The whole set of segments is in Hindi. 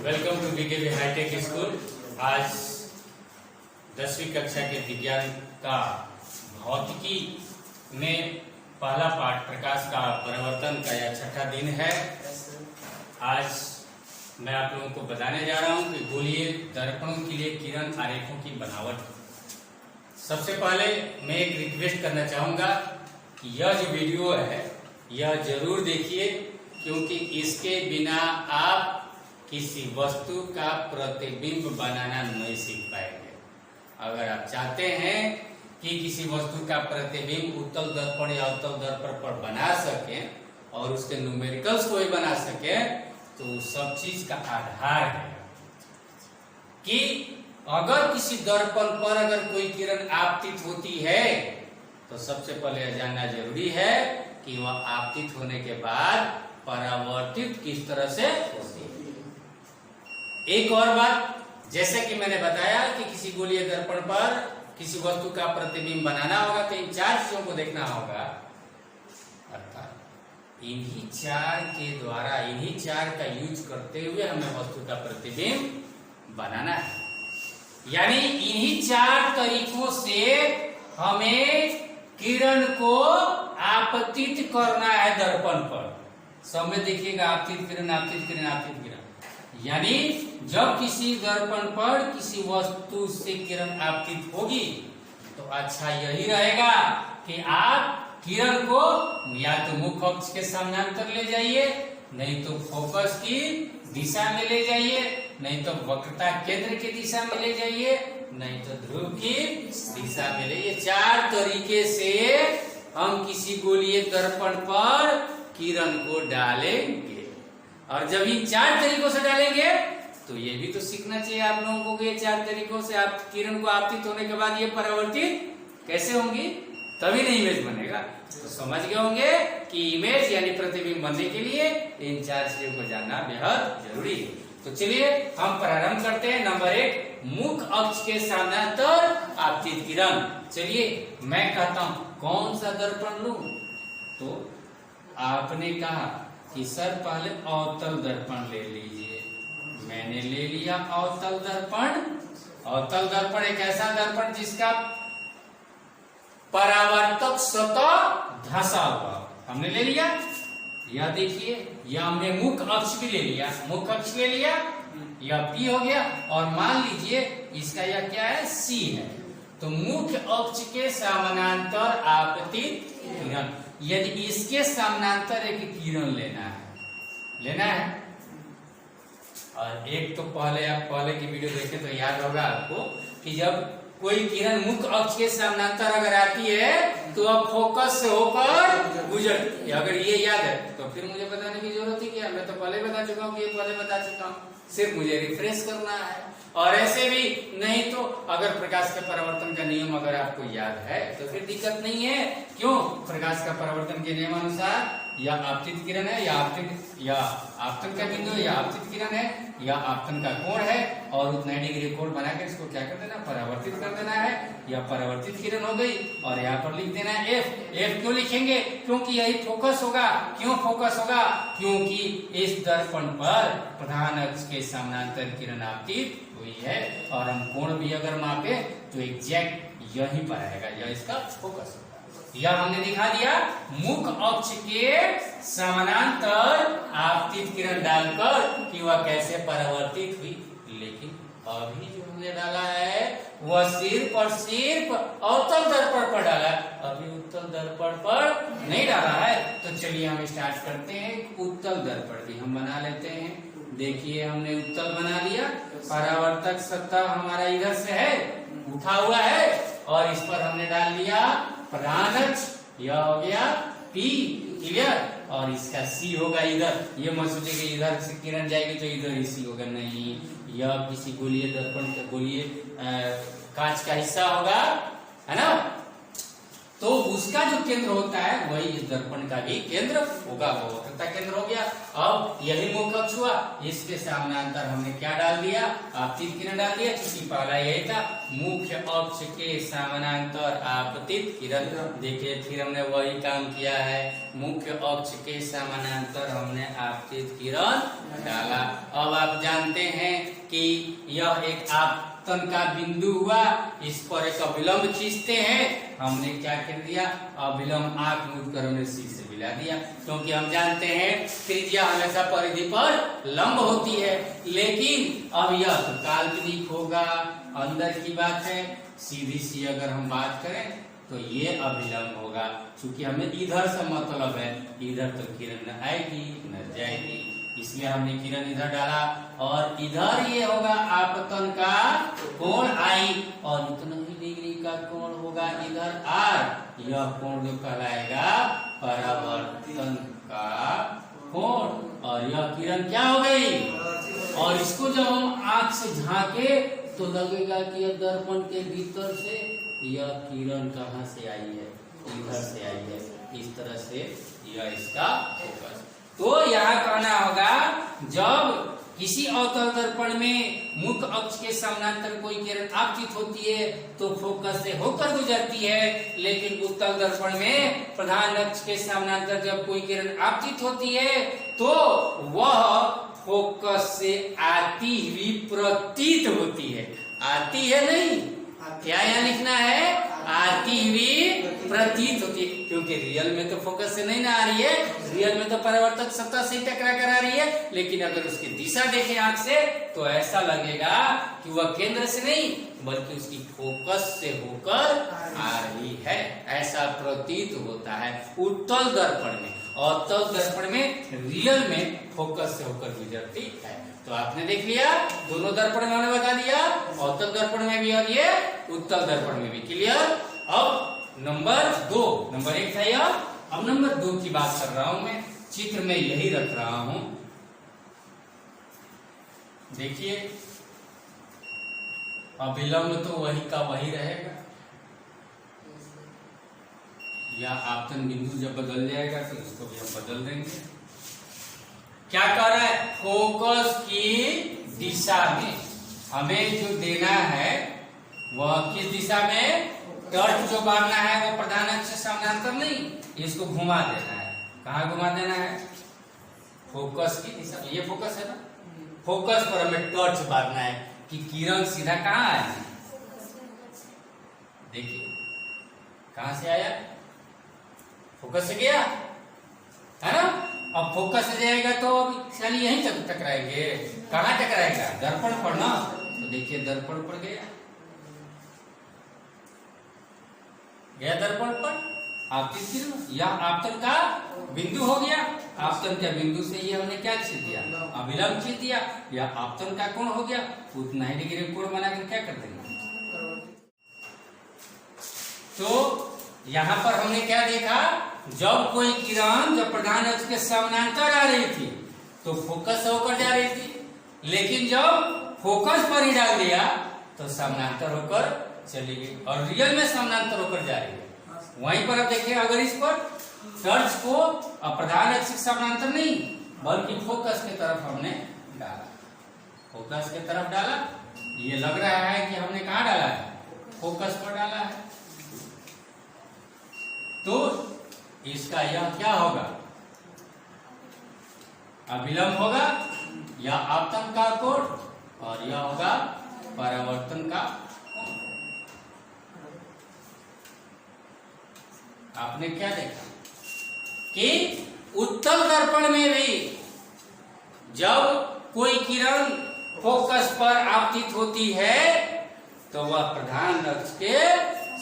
Welcome to BKB hi tech school. आज 10वीं कक्षा के विज्ञान का भौतिकी में पहला पाठ प्रकाश का परिवर्तन का यह छठा दिन है। आज मैं आप लोगों को बताने जा रहा हूं कि गोलीय दर्पणों के लिए किरण आरेखों की बनावट। सबसे पहले मैं एक रिक्वेस्ट करना चाहूंगा कि यह जो वीडियो है यह जरूर देखिए, क्योंकि इसके बिना आप किसी वस्तु का प्रतिबिंब बनाना नहीं सीख पाएंगे। अगर आप चाहते हैं कि किसी वस्तु का प्रतिबिंब उत्तल दर्पण या अवतल दर्पण पर बना सके और उसके न्यूमेरिकल्स को भी बना सके, तो सब चीज का आधार है कि अगर किसी दर्पण पर अगर कोई किरण आपतित होती है तो सबसे पहले यह जानना जरूरी है कि वह आपतित होने के बाद परावर्तित किस तरह से होती है। एक और बात, जैसे कि मैंने बताया कि किसी गोलीय दर्पण पर किसी वस्तु का प्रतिबिंब बनाना होगा तो इन चार चीजों को देखना होगा, अर्थात इन्हीं चार के द्वारा इन्हीं चार का यूज करते हुए हमें वस्तु का प्रतिबिंब बनाना है। यानी इन्हीं चार तरीकों से हमें किरण को आपतित करना है दर्पण पर। सब में देखिएगा आपतित किरण, आपतित किरण, आपतित किरण। यानी जब किसी दर्पण पर किसी वस्तु से किरण आपतित होगी तो अच्छा यही रहेगा कि आप किरण को या तो मुख्य अक्ष के समानांतर ले जाइए, नहीं तो फोकस की दिशा में ले जाइए, नहीं तो वक्रता केंद्र की दिशा में ले जाइए, नहीं तो ध्रुव की दिशा में ले। ये चार तरीके से हम किसी गोलीय दर्पण पर किरण को डालेंगे। और जब इन चार तरीकों से डालेंगे तो ये भी तो सीखना चाहिए आप लोगों को कि ये चार तरीकों से आप किरण को आपतित होने के बाद ये परावर्तित कैसे होंगी, तभी ना इमेज बनेगा। तो समझ गए होंगे कि इमेज यानी प्रतिबिंब बनने के लिए इन चार चीजों को जानना बेहद जरूरी है। तो चलिए हम प्रारंभ करते हैं। नंबर 1, मुख्य अक्ष के समानांतर आपतित किरण। चलिए मैं कहता हूं कौन सा दर्पण लूं, तो आपने कहा कि सर पहले अवतल दर्पण ले लीजिए। मैंने ले लिया अवतल दर्पण। अवतल दर्पण एक ऐसा दर्पण जिसका परावर्तक सतह धंसा हुआ, हमने ले लिया। यह देखिए, यह हमने मुख्य अक्ष भी ले लिया, मुख्य अक्ष ले लिया, यह P हो गया। और मान लीजिए इसका यह क्या है, C है। तो मुख्य अक्ष के समानांतर आपतित किरण, यदि इसके समानांतर एक किरण लेना है। और एक तो पहले आप पहले की वीडियो देखें तो याद होगा आपको कि जब कोई किरण मुख्य अक्ष के समानांतर अगर आती है तो अब फोकस से होकर गुजरती है। अगर ये याद है तो फिर मुझे बताने की जरूरत ही क्या, मैं तो पहले बता चुका हूँ कि ये पहले बता चुका हूँ, सिर्फ मुझे रिफ्रेश करना है। और ऐसे भी नहीं तो अगर प्रकाश के परावर्तन का नियम अगर आपको याद है तो फिर दिक्कत नहीं है। क्यों? प्रकाश का परावर्तन के नियमानुसार या आपतित किरण है या आपतन का बिंदु या आपतित किरण है या आपतन का कोण है, और उतना डिग्री कोण बनाकर इसको क्या कर देना, परावर्तित कर देना है। या परावर्तित किरण हो गई और यहाँ पर लिख देना है F क्यों लिखेंगे? क्योंकि यही फोकस होगा। क्यों फोकस होगा? क्योंकि इस दर्पण पर प्रधान अक्ष के समानांतर किरण आपतित हुई है। और हम कोण भी अगर मापे तो एग्जैक्ट यही पर आएगा, यह इसका फोकस होगा। यह हमने दिखा दिया मुख्य अक्ष के समानांतर आपतित किरण डालकर कि वह कैसे परावर्तित हुई। लेकिन अभी जो हमने डाला है वह सिर्फ और सिर्फ अवतल दर्पण पर डाला है, अभी उत्तल दर्पण पर नहीं डाला है। तो चलिए हम स्टार्ट करते हैं। उत्तल दर्पण भी हम बना लेते हैं। देखिए हमने उत्तल बना लिया, परावर्तक सतह हमारा इधर से है, उठा हुआ है, और इस पर हमने डाल लिया प्रधान अक्ष, यह हो गया P, क्लियर। और इसका C होगा इधर। ये मत सोचिए कि इधर से किरण जाएगी तो इधर ही C होगा, नहीं। यह किसी गोलीय दर्पण का गोलीय कांच का हिस्सा होगा, है ना। तो उसका जो केंद्र होता है वही इस दर्पण का भी केंद्र होगा, वो वक्रता केंद्र हो गया। अब यही मुख्य अक्ष हुआ, इसके समानांतर हमने क्या डाल दिया, आपतित किरण डाल दिया, क्योंकि पहला यही था मुख्य अक्ष के समानांतर आपतित किरण। देखिए फिर हमने वही काम किया है, मुख्य अक्ष के समानांतर हमने आपतित किरण डाला। अब आप जान जानते हैं कि यह एक आपतन का बिंदु हुआ, इस पर एक अभिलंब खींचते हैं। हमने क्या कर दिया, अभिलंब आंख मूंद कर हमने सी से मिला दिया, क्योंकि हम जानते हैं त्रिज्या हमेशा परिधि पर लंब होती है। लेकिन अब यह तो काल्पनिक होगा, अंदर की बात है। सीधी सी अगर हम बात करें तो ये अभिलंब होगा, क्योंकि हमें इधर से मतलब है, इधर तो किरण न आएगी न जाएगी, इसलिए हमने किरण इधर डाला। और इधर ये होगा आपतन का कोण आई, और इतना ही डिग्री का कोण होगा इधर आर। यह कोण जो कहलाएगा परावर्तन का कोण, और यह किरण क्या हो गई। और इसको जब हम आंख से झांके तो लगेगा कि यह दर्पण के भीतर से यह किरण कहाँ से आई है, इधर से आई है। इस तरह से यह इसका फोकस। तो यहाँ कहना होगा, जब किसी अवतल दर्पण में मुख्य अक्ष के समानांतर कोई किरण आपतित होती है तो फोकस से होकर गुजरती है, लेकिन उत्तल दर्पण में प्रधान अक्ष के समानांतर जब कोई किरण आपतित होती है तो वह फोकस से आती हुई प्रतीत होती है। आती है नहीं, क्या यहाँ लिखना है, आती हुई प्रतीत होती है, क्योंकि रियल में तो फोकस से नहीं ना आ रही है, रियल में तो परावर्तक सतह से टकरा कर आ रही है। लेकिन अगर उसकी दिशा देखें आंख से तो ऐसा लगेगा कि वह केंद्र से नहीं बल्कि उसकी फोकस से होकर आ रही है, ऐसा प्रतीत होता है उत्तल दर्पण में। अवतल दर्पण में रियल में फोकस से होकर गुजरती है। तो आपने देख लिया, दोनों दर्पण में हमने बता दिया, अवतल दर्पण में भी और ये उत्तल दर्पण में भी। क्लियर। अब नंबर 2, नंबर 1 था यह, अब नंबर 2 की बात कर रहा हूं मैं, चित्र में यही रख रहा हूं। देखिए अभिलंब तो वही का वही रहेगा, या आपतन बिंदु जब बदल जाएगा तो इसको भी हम बदल देंगे। क्या कर रहा है, फोकस की दिशा में हमें जो देना है वह किस दिशा में, टर्च जो मारना है वो प्रधान अक्ष से समानांतर नहीं, इसको घुमा देना है। कहाँ घुमा देना है, फोकस की दिशा। ये फोकस है ना, फोकस पर हमें टर्च मारना है कि किरण सीधा कहाँ आए। देखिए कहां से आया, फोकस से गया है ना। अब फोकस से जाएगा तो चलिए यहीं तक टकराएंगे, कहाँ टकराएगा, दर्पण पर ना। तो देखिए दर्पण पर गया दर्पण पर आपतित किरण, यह आपतन का बिंदु हो गया। आपतन के बिंदु से ये हमने क्या खींच दिया, अभिलंब खींच दिया, यह आपतन का कोण हो गया। उतना ही डिग्री कोण बनाकर क्या कर देंगे। तो यहाँ पर हमने क्या देखा, जब कोई किरण जब प्रधान अक्ष के समानांतर आ रही थी तो फोकस होकर जा रही थी, लेकिन जब फोकस पर ही डाल दिया तो समानांतर होकर चली गई, और रियल में समानांतर होकर जा रही है। वहीं पर अब देखिए, अगर इस पर टर्च को प्रधान अक्ष के समानांतर नहीं बल्कि फोकस की तरफ हमने डाला, फोकस की तरफ डाला, ये लग रहा है कि हमने कहाँ डाला है, फोकस पर डाला है। तो इसका यह क्या होगा, अभिलंब होगा या आपतन का कोण, और यह होगा परावर्तन का कोण। आपने क्या देखा कि उत्तल दर्पण में भी जब कोई किरण फोकस पर आपतित होती है तो वह प्रधान अक्ष के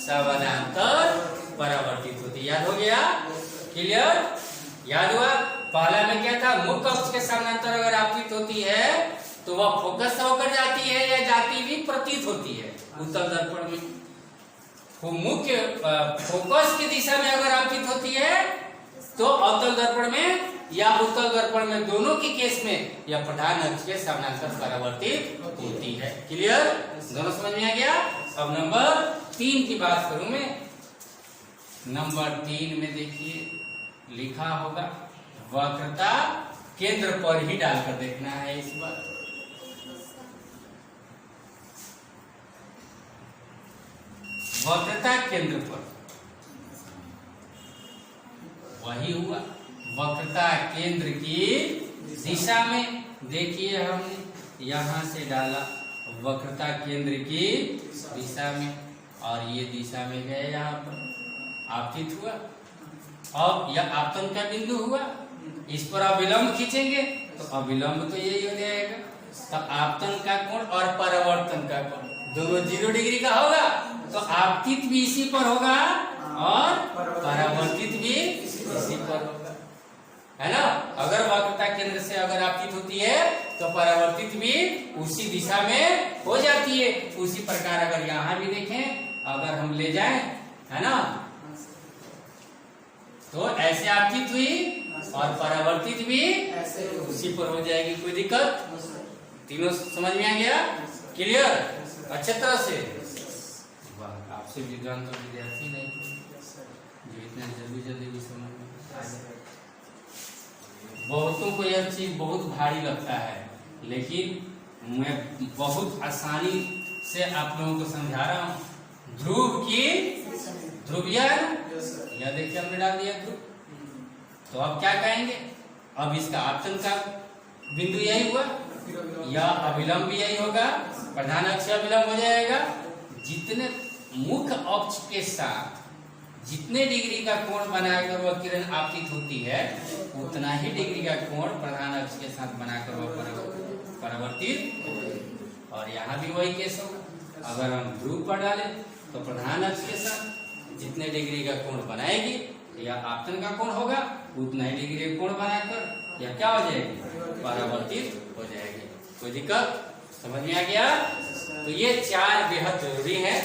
समानांतर परावर्तित होती है। याद हो गया, क्लियर, याद हुआ। पहला में क्या था, मुख्य अक्ष के समानांतर अगर आपतित होती है तो वह फोकस से होकर जाती है या जाती भी प्रतीत होती है। उत्तल दर्पण में मुख्य फोकस की दिशा में अगर आपतित होती है तो अवतल दर्पण में या उत्तल दर्पण में, दोनों की केस में यह प्रधान अक्ष के समानांतर परावर्तित होती है। क्लियर, दोनों समझ में आ गया। अब नंबर 3 की बात करूं मैं। नंबर 3 में देखिए लिखा होगा, वक्रता केंद्र पर ही डालकर देखना है इस बार। वक्रता केंद्र पर, वही हुआ, वक्रता केंद्र की दिशा में। देखिए हमने यहाँ से डाला वक्रता केंद्र की दिशा में, और ये दिशा में गए यहाँ पर आपतित हुआ। अब यह आपतन का बिंदु हुआ, इस पर अविलंब खींचेंगे तो अविलंब तो यही हो जाएगा। तो आपतन का कोण और परावर्तन का कोण दोनों 0 डिग्री का होगा, तो आपतित भी इसी पर होगा और परावर्तित भी इसी पर होगा, है ना। अगर वक्रता केंद्र से अगर आपतित होती है तो परावर्तित भी उसी दिशा में हो जाती है। उसी प्रकार अगर यहाँ भी देखें, अगर हम ले जाएं, है ना, तो ऐसे आपतित हुई और परावर्तित भी उसी पर हो जाएगी। कोई दिक्कत? तीनों समझ में आ गया? क्लियर? अच्छे तरह से। वाह, आपसे विद्वान तो विद्यार्थी नहीं जो इतना जल्दी भी समझ में आ जाए। बहुतों को यह चीज बहुत भारी लगता है, लेकिन मैं बहुत आसानी से आप लोगों को समझा रहा हूँ। ध्रुव की ध्रुवीय, यह देखिए हमने डाल दिया ध्रुव, तो अब क्या कहेंगे? अब इसका आपतन का बिंदु यही हुआ, या अविलंब भी यही होगा, प्रधान अक्ष अविलंब हो जाएगा। जितने मुख्य अक्ष के साथ जितने डिग्री का कोण बनाकर वह किरण आपतित होती है, उतना ही डिग्री का कोण प्रधान अक्ष के साथ बनाकर वह परावर्तित। और यहाँ भी वही केस होगा। अगर हम ध्रुव पर डालें तो प्रधान अक्ष के साथ जितने डिग्री का कोण बनाएगी या आपतन का कोण होगा, उतना ही डिग्री का कोण बनाकर यह क्या हो जाएगी? परावर्तित हो जाएगी। कोई दिक्कत? समझ में आ गया? तो ये 4 बेहद जरूरी है।